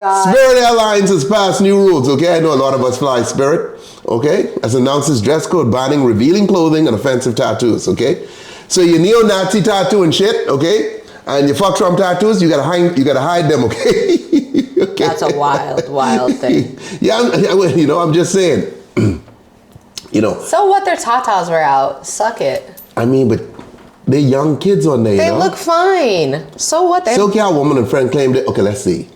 Spirit Airlines has passed new rules, okay? I know a lot of us fly Spirit, okay? As announces dress code banning revealing clothing and offensive tattoos, okay? So your neo-Nazi tattoo and shit, okay? And your fuck Trump tattoos, you gotta hide them, okay? Okay. That's a wild thing. Yeah, I'm just saying. So what? Their tatas were out. Suck it. I mean, but they're young kids on there. They look fine. So what? SoCal woman and friend claimed it. Okay, let's see.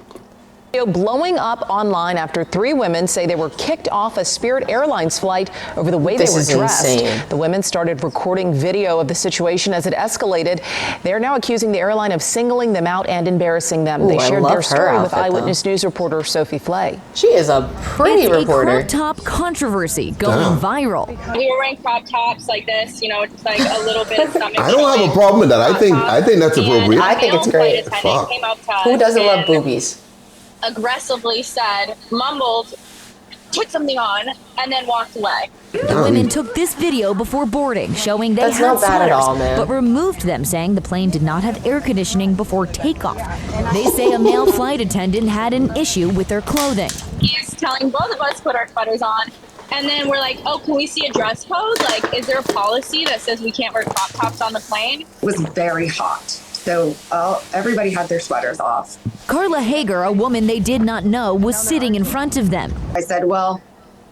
Blowing up online after 3 women say they were kicked off a Spirit Airlines flight over the way they were dressed. Insane. The women started recording video of the situation as it escalated. They're now accusing the airline of singling them out and embarrassing them. They shared their story with Eyewitness News reporter Sophie Flay. She is a pretty reporter. It's a crop top controversy going viral. We were wearing crop tops like this, just like a little bit of stomach. I don't have a problem with that. I think that's appropriate. I think it's great. Who doesn't love boobies? Aggressively said, mumbled, put something on, and then walked away. The women took this video before boarding, showing they That's had not bad at all, man. but removed them, saying the plane did not have air conditioning before takeoff. They say a male flight attendant had an issue with their clothing. He's telling both of us to put our sweaters on, and then we're like, oh, can we see a dress code? Like, is there a policy that says we can't wear crop tops on the plane? It was very hot. So everybody had their sweaters off. Carla Hager, a woman they did not know, was sitting in front of them. I said, well,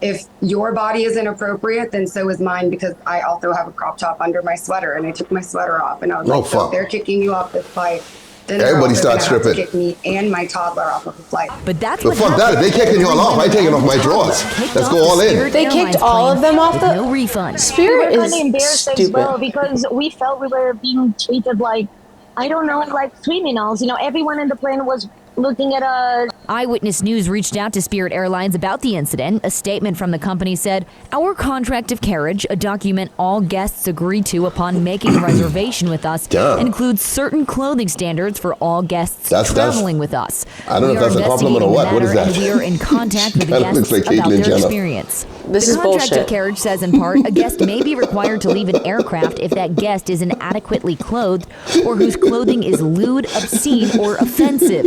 if your body is inappropriate, then so is mine, because I also have a crop top under my sweater. And I took my sweater off, and I was like, so if they're kicking you off this flight, then everybody starts stripping. Kick me and my toddler off of the flight. But that's what fuck that. If they kicking you all off, I taking off my drawers. Let's go all in. They kicked all of them off no refund. Spirit is embarrassed stupid. as well, because we felt we were being treated like, I don't know, like criminals. Everyone in the plane was looking at us. Eyewitness News reached out to Spirit Airlines about the incident. A statement from the company said, "Our contract of carriage, a document all guests agree to upon making a reservation with us, includes certain clothing standards for all guests traveling with us. I don't know if that's a compliment or what. What is that? And we are in contact with the guests about their experience." This is bullshit. The contract of bullshit. carriage says, in part, a guest may be required to leave an aircraft if that guest is inadequately clothed or whose clothing is lewd, obscene, or offensive.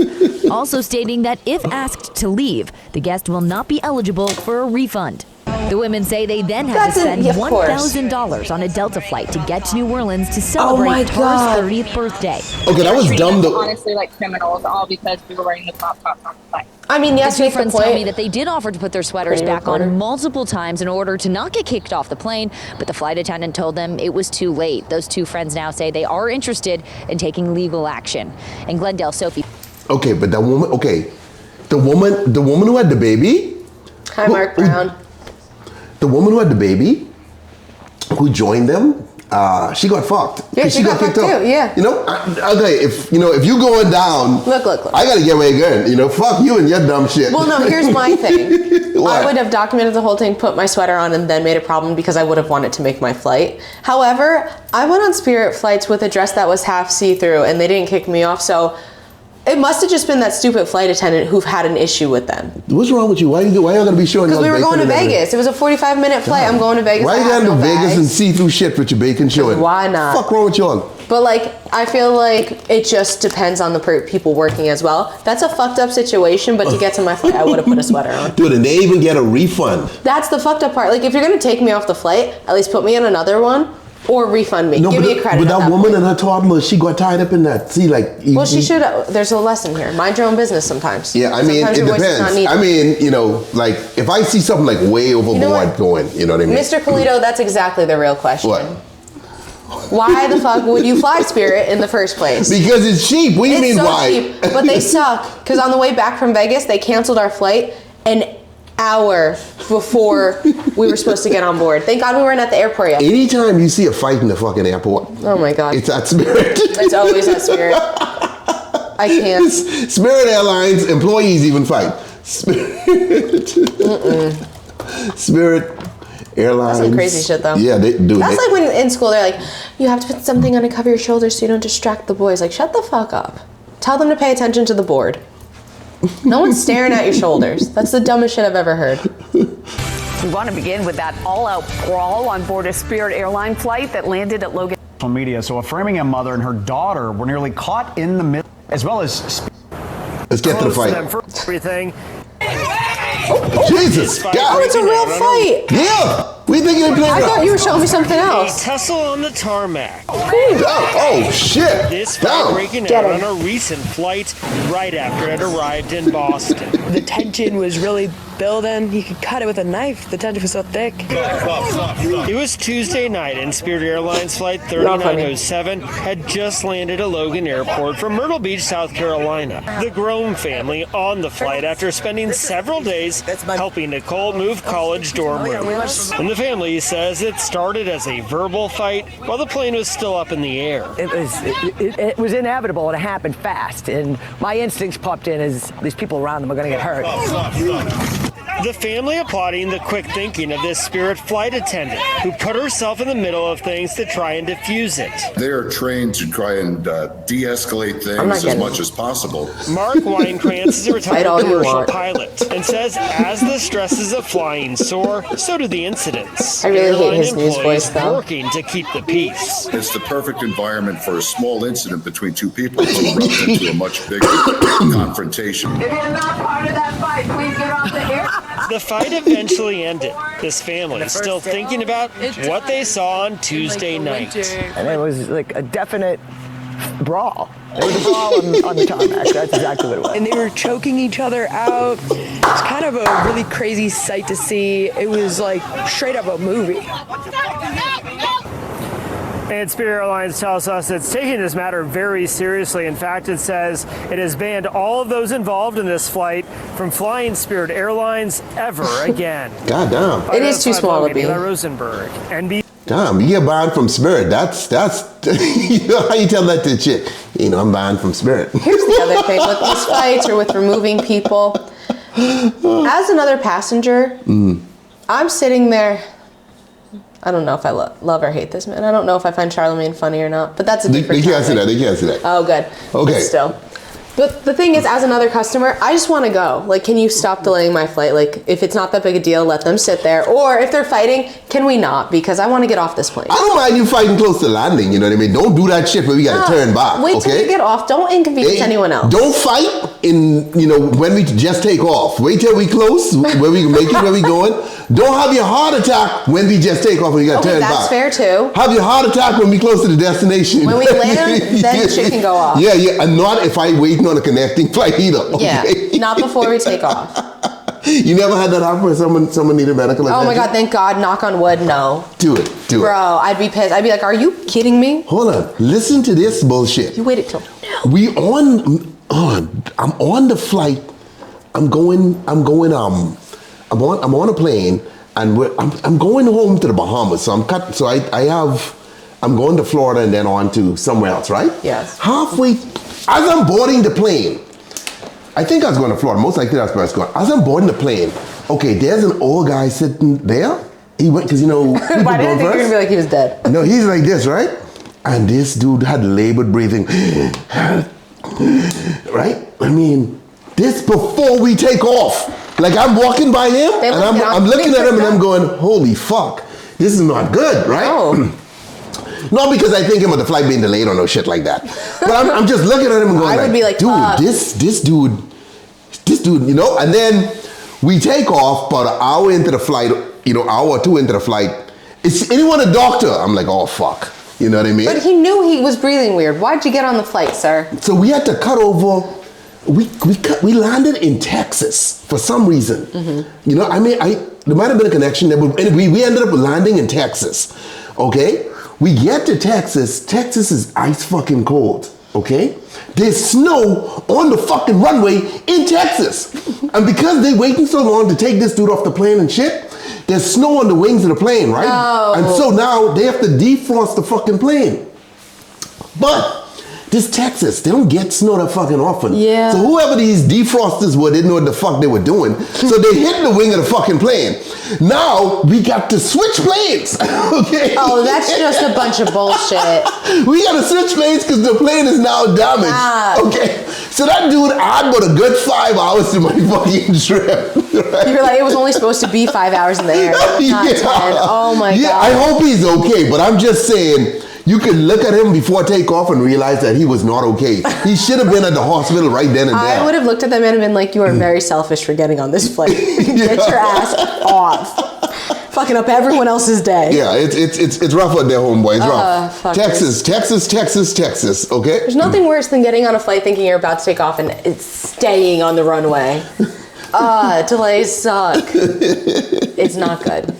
Also stating that if asked to leave, the guest will not be eligible for a refund. The women say they then had to spend $1,000 on a Delta flight to get to New Orleans to celebrate Tara's 30th birthday. Okay, that was dumb though. Honestly, like criminals, all because we were wearing the crop tops on the plane. I mean, yes, Two make the friends tell me point. that they did offer to put their sweaters back on multiple times in order to not get kicked off the plane, but the flight attendant told them it was too late. Those 2 friends now say they are interested in taking legal action. In Glendale, Sophie. Okay, but that woman. Okay, the woman who had the baby. Hi, Mark Brown. The woman who had the baby, who joined them, she got fucked. Yeah, she got fucked too. Yeah. Okay, if you going down, Look. I gotta get away again. Fuck you and your dumb shit. Well, no, here's my thing. What? I would have documented the whole thing, put my sweater on, and then made a problem because I would have wanted to make my flight. However, I went on Spirit flights with a dress that was half see-through, and they didn't kick me off, so it must have just been that stupid flight attendant who had an issue with them. What's wrong with you? Why you gonna be showing? Because we were going to Vegas. It was a 45-minute flight. I'm going to Vegas. Why you got to Vegas and see through shit with your bacon showing? Why not? Fuck wrong with y'all? But I feel like it just depends on the people working as well. That's a fucked up situation, but to get to my flight, I would have put a sweater on. Dude, and they even get a refund. That's the fucked up part. If you're gonna take me off the flight, at least put me in another one. Or refund me. Give me a credit. But that woman and her toddler, she got tied up in that. See, well, she should. There's a lesson here. Mind your own business sometimes. Yeah, I mean, sometimes it depends. I mean, if I see something way overboard going, you know what I mean? Mr. Polito, that's exactly the real question. What? Why the fuck would you fly Spirit in the first place? Because it's cheap. What do you mean why? Cheap, but they suck. Because on the way back from Vegas, they canceled our flight an hour before we were supposed to get on board. Thank God we weren't at the airport yet. Anytime you see a fight in the fucking airport, oh my God, it's at Spirit. It's always at Spirit. I can't. Spirit Airlines employees even fight. Spirit Airlines. That's some crazy shit though. Yeah, they do. That's like when in school they're like, you have to put something on to cover your shoulders so you don't distract the boys. Shut the fuck up. Tell them to pay attention to the board. No one's staring at your shoulders. That's the dumbest shit I've ever heard. We want to begin with that all-out brawl on board a Spirit airline flight that landed at Logan. Media. So a Framingham mother and her daughter were nearly caught in the middle, as well as Let's get to the fight. Them for everything. Jesus, God. Oh, it's a real fight. Yeah. We think you're playing. I thought you were showing me something else. A tussle on the tarmac. Oh shit. This fight breaking out on a recent flight right after it arrived in Boston. The tension was really building. You could cut it with a knife. The tension was so thick. It was Tuesday night, and Spirit Airlines Flight 3907 had just landed at Logan Airport from Myrtle Beach, South Carolina. The Groom family on the flight after spending several days helping Nicole move college dorm rooms. And the family says it started as a verbal fight while the plane was still up in the air. It was inevitable. It happened fast, and my instincts popped in as these people around them are going to get hurt. The family applauding the quick thinking of this Spirit flight attendant who put herself in the middle of things to try and diffuse it. They are trained to try and de-escalate things as much as possible. Mark Weinkrantz is a retired commercial pilot and says as the stresses of flying soar, so do the incidents. I really hate his news voice, though. Working to keep the peace. It's the perfect environment for a small incident between two people to erupt into a much bigger confrontation. If you're not part of that fight, please get off the air. The fight eventually ended. This family is still thinking about what they saw on Tuesday night. And it was like a definite brawl. It was a brawl on the tarmac. That's exactly what it was. And they were choking each other out. It's kind of a really crazy sight to see. It was like straight up a movie. And Spirit Airlines tells us it's taking this matter very seriously. In fact, it says it has banned all of those involved in this flight from flying Spirit Airlines ever again. God damn. It is too small to be. Rosenberg, Damn, you get banned from Spirit. That's you know how you tell that to a chick. You know, I'm banned from Spirit. Here's the other thing with these fights or with removing people. As another passenger, I'm sitting there. I don't know if I love or hate this man. I don't know if I find Charlemagne funny or not, but that's a different They can't see that. They can't see that. Oh, good. Okay. But still. But the thing is, as another customer, I just want to go. Like, can you stop delaying my flight? Like, if it's not that big a deal, let them sit there. Or if they're fighting, can we not? Because I want to get off this plane. I don't mind you fighting close to landing, you know what I mean? Don't do that shit where we got to turn back, Wait till you get off. Don't inconvenience anyone else. Don't fight when we just take off. Wait till we close, where we make it, where we going. Don't have your heart attack when we just take off and you got to turn back. That's fair too. Have your heart attack when we close to the destination. When we land, then shit can go off. Yeah, and not if I waiting on a connecting flight either. Okay? Yeah, not before we take off. You never had that happen where someone needed medical attention? Oh my God, thank God, knock on wood, no. Do it. Bro, I'd be pissed. I'd be like, are you kidding me? Hold on, listen to this bullshit. You waited till I'm on the flight. I'm on a plane, and I'm going home to the Bahamas. So I'm going to Florida and then on to somewhere else, right? Yes. Halfway, as I'm boarding the plane, I think I was going to Florida. Most likely that's where I was going. As I'm boarding the plane, okay, there's an old guy sitting there. He went because people Why did I think you were gonna be like he was dead? No, he's like this, right? And this dude had labored breathing. Right? I mean, this before we take off. Like I'm walking by him and I'm looking at him and I'm going, holy fuck, this is not good, right? Oh. Not because I think him of the flight being delayed or no shit like that. But I'm just looking at him and going, I would be like, dude, this dude, and then we take off about an hour into the flight, hour or two into the flight. Is anyone a doctor? I'm like, oh fuck. You know what I mean? But he knew he was breathing weird. Why'd you get on the flight, sir? So we had to cut over. We landed in Texas for some reason. Mm-hmm. There might have been a connection there, but we ended up landing in Texas. Okay? We get to Texas. Texas is ice fucking cold. Okay? There's snow on the fucking runway in Texas. And because they waiting so long to take this dude off the plane and shit, there's snow on the wings of the plane, right? Oh. And so now they have to defrost the fucking plane. But this Texas, they don't get snow that fucking often. Yeah. So whoever these defrosters were didn't know what the fuck they were doing. So they hit the wing of the fucking plane. Now we got to switch planes. Okay. Oh, that's just a bunch of bullshit. We got to switch planes because the plane is now damaged. Ah. Okay. So that dude had but a good 5 hours to my fucking trip. Right? You're like, it was only supposed to be 5 hours in the air, not 10. Oh my God. I hope he's okay, but I'm just saying, You could look at him before takeoff and realize that he was not okay. He should have been at the hospital right then and there. I would have looked at that man and been like, you are very selfish for getting on this flight. Get your ass off. Fucking up everyone else's day. Yeah, it's rough out there, homeboy. It's rough. Texas, okay? There's nothing worse than getting on a flight thinking you're about to take off and it's staying on the runway. Delays suck. It's not good.